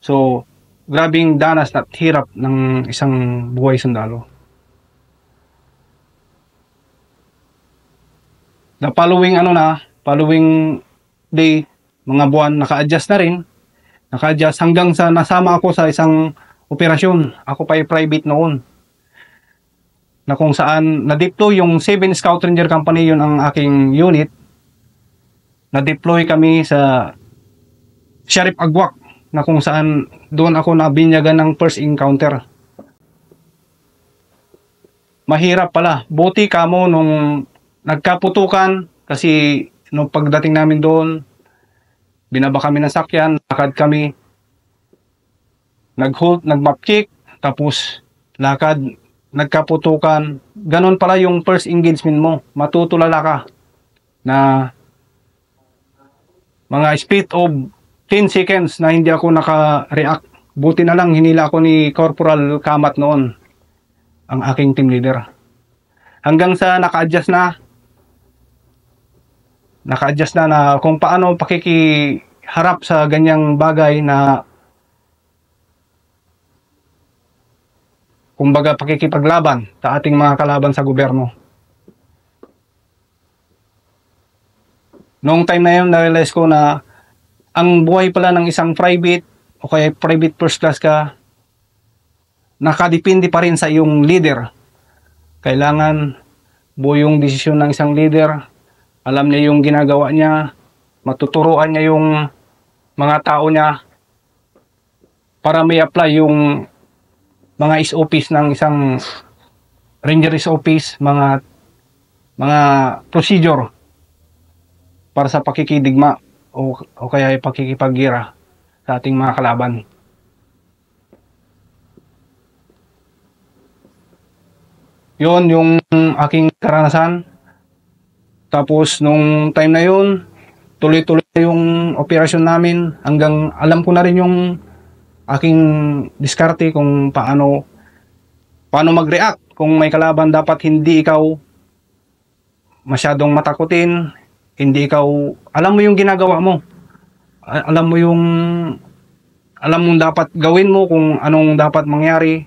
So, grabing danas at hirap ng isang buhay sundalo. The following day, mga buwan, naka-adjust na rin. Naka-adjust hanggang sa nasama ako sa isang operasyon. Ako pa ay private noon. Na kung saan na-deploy yung 7 Scout Ranger Company, yun ang aking unit. Na-deploy kami sa Sheriff Agwak, na kung saan doon ako nabinyagan ng first encounter. Mahirap pala. Buti kamo nung nagkaputukan, kasi nung pagdating namin doon, binaba kami ng sakyan, lakad kami, nag-halt, nag-map check, tapos lakad, nagkaputukan. Ganon pala yung first engagement mo. Matutulala ka na mga split of 10 seconds na hindi ako naka-react. Buti na lang hinila ako ni Corporal Kamat noon, ang aking team leader. Hanggang sa naka-adjust na kung paano pakikiharap sa ganyang bagay na kumbaga pakikipaglaban sa ating mga kalaban sa gobyerno. Noong time na yun, na-realize ko na ang buhay pala ng isang private o kaya private first class ka, nakadepende pa rin sa iyong leader. Kailangan buo yung desisyon ng isang leader. Alam niya yung ginagawa niya, matuturuan niya yung mga tao niya para may apply yung mga SOPs ng isang Ranger SOPs, mga procedure para sa pakikidigma o kaya pakikipaggira sa ating mga kalaban. Yun yung aking karanasan. Tapos nung time na yun, tuloy-tuloy yung operasyon namin hanggang alam ko na rin yung aking diskarte kung paano mag-react. Kung may kalaban, dapat hindi ikaw masyadong matakutin, hindi ikaw, alam mo yung ginagawa mo. Alam mo dapat gawin mo, kung anong dapat mangyari.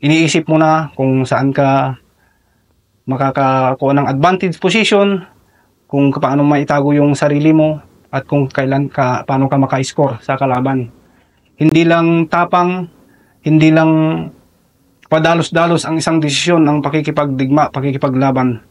Iniisip mo na kung saan ka makakakuha ng advantage position, kung paano maitago yung sarili mo, at kung paano ka maka-score sa kalaban. Hindi lang tapang, hindi lang padalos-dalos ang isang desisyon ng pakikipagdigma, pakikipaglaban.